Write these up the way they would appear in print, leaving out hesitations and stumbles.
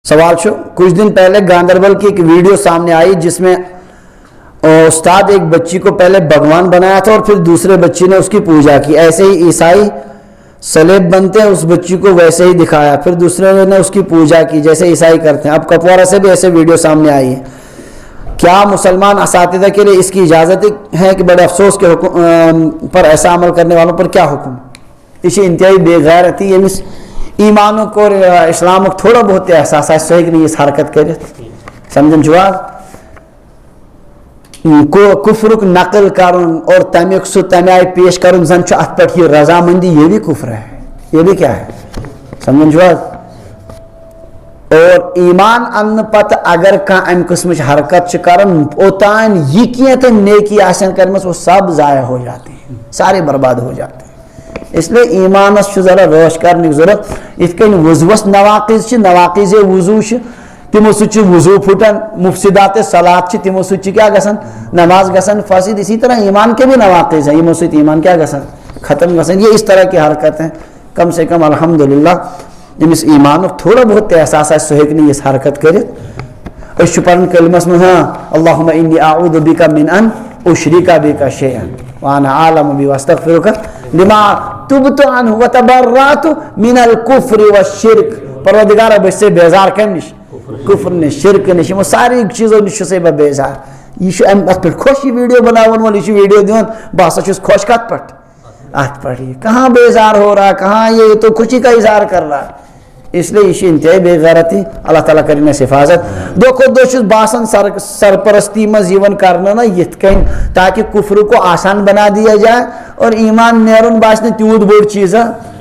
سوال شو کچھ دن پہلے گاندربل کی ایک ویڈیو سامنے آئی جس میں استاد ایک بچی کو پہلے بھگوان بنایا تھا اور پھر دوسرے بچی نے اس کی پوجا کی. ایسے ہی عیسائی سلیب بنتے ہیں, اس بچی کو ویسے ہی دکھایا, پھر دوسرے نے اس کی پوجا کی جیسے عیسائی کرتے ہیں. اب کپوارہ سے بھی ایسے ویڈیو سامنے آئی ہے. کیا مسلمان اساتذہ کے لیے اس کی اجازت ہے کہ بڑے افسوس کے حکم پر ایسا عمل کرنے والوں پر کیا حکم؟ یہ انتہائی بے غیرتی ہے. ایمانک اور اسلامک تھوڑا بہت احساس ہے صحیح نہیں اس حرکت کرت سمجھن جواب کفرک نقل کرن اور تمیک سو تمہ آئی پیش کرن زن چھ ات پہ یہ رضامندی, یہ بھی کفر ہے. یہ بھی کیا ہے سمجھن جواب. اور ایمان ان پتہ اگر کان ام قسم حرکت کرن اوتان یہ کی تو نیکی آسن کرمس وہ سب ضائع ہو جاتے ہیں, سارے برباد ہو جاتے ہیں. اس لیے ایمانس ذرا روش کرنے کی ضرورت. ات کن وضوس نواقض نواقض وضو تمو سچ وضو پھٹن, مفسدات صلات تمو سچ کیا گسن نماز گسن فاسد. اسی طرح ایمان کے بھی نواقض ہیں, یہ سچ ایمان کیا گسن ختم گسن. یہ اس طرح کی حرکت ہیں. کم سے کم الحمدللہ امس ایمان تھوڑا بہت احساس ہے سہیک نہیں اس حرکت کرت. اس پن کلمس میں ہاں اللہم انی اعوذ بک من ان اشرک بک شیئا وانا عالم بی واستغفرک لما تبت عنہ وتبرأت من الکفر والشرک. پروردگارہ بچ سے بیزار کم نش, کفر نش, شرک نش, وہ ساری چیزوں نش سے بیزار. یہ ات پہ خوش ویڈیو بناون وول یہ ویڈیو دیون بہ ہسا چھس خوش کت پٹ ات پہ کہاں بیزار ہو رہا, کہاں یہ تو خوشی کا اظہار کر رہا. اس لیے یہ انتہائی بے غیرتی. اللہ تعالیٰ کرنے سے حفاظت. دو کھت دو باسان سرپرستی مز کرنا نا یت کن تاکہ کفر کو آسان بنا دیا جائے اور ایمان نیرن باسن تیوت بوڑ چیز.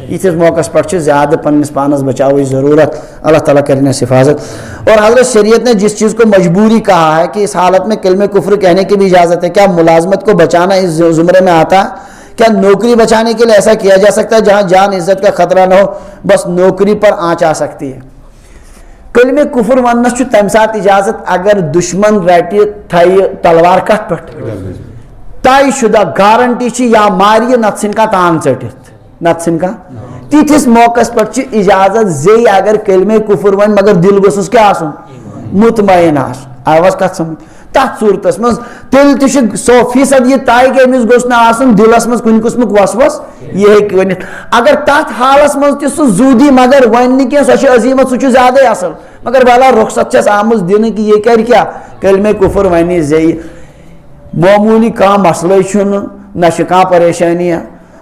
یتھس موقع پر زیادہ پنس پانس بچاوی ضرورت. اللہ تعالیٰ کرنے سے حفاظت. اور حضرت شریعت نے جس چیز کو مجبوری کہا ہے کہ اس حالت میں کلمہ کفر کہنے کی بھی اجازت ہے. کیا ملازمت کو بچانا اس زمرے میں آتا ہے؟ کیا نوکری بچانے کے لیے ایسا کیا جا سکتا ہے جہاں جان عزت کا خطرہ نہ ہو, بس نوکری پر آنچ آ سکتی ہے؟ کلمہ کفر ونس تمہ سات اجازت اگر دشمن رٹہ تھائی تلوار کت پہ طے شدہ گارنٹی یا ماری نت سن کا تان ٹھٹت نت سن کا تیتھس موقع پر اجازت زی اگر کلمہ کفر ون مگر دل گوسس کیا آسن مطمئن آس. آواز کت سمجھ تک صورتس مز تیل تہ 100% یہ طے کہ امس گوس نا آسن دلس مز کن قسمک وسوس یہ ہیکہ ونتھ. اگر تات حالس مز تہ سہ زودی مگر ون نہ کینٛہہ سۄ عظیمت سہ زیادہ اصل مگر بہلا رخصت چھس آمٕژ دنہ کہ یہ کر کیا کلمہ کفر ونی زی. معمولی کانٛہہ مسئلے چھُنہٕ نہ چھ کانٛہہ پریشانی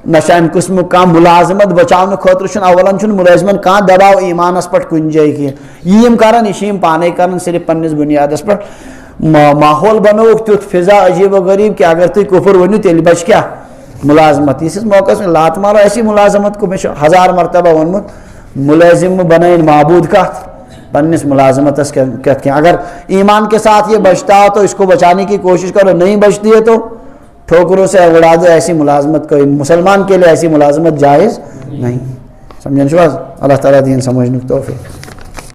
نہ چھ امہ قسمک کانٛہہ ملازمت بچاونہٕ خٲطرٕ چھُنہٕ اولن چھُنہٕ ملٲزمن کانٛہہ دباؤ ایمانس پٮ۪ٹھ کُنہِ جایہِ کینٛہہ. یہِ یِم کران یہ چھ پانے کران صرف پننس بنیادس پٮ۪ٹھ. ماحول بنوک تیُتھ فضا عجیب و غریب کہ اگر تھی کفر ونو تیل بچ کیا ملازمت. اس موقع میں لات مارو ایسی ملازمت کو میں 1000 مرتبہ ونمت ملازم بنائیں معبود کت پنس ملازمت کت. اگر ایمان کے ساتھ یہ بچتا ہو تو اس کو بچانے کی کوشش کرو, نہیں بچتی ہے تو ٹھوکروں سے اڑا دو. ایسی ملازمت کوئی مسلمان کے لیے ایسی ملازمت جائز نہیں. سمجھن شو. اللہ تعالیٰ دین سمجھنے توفیق.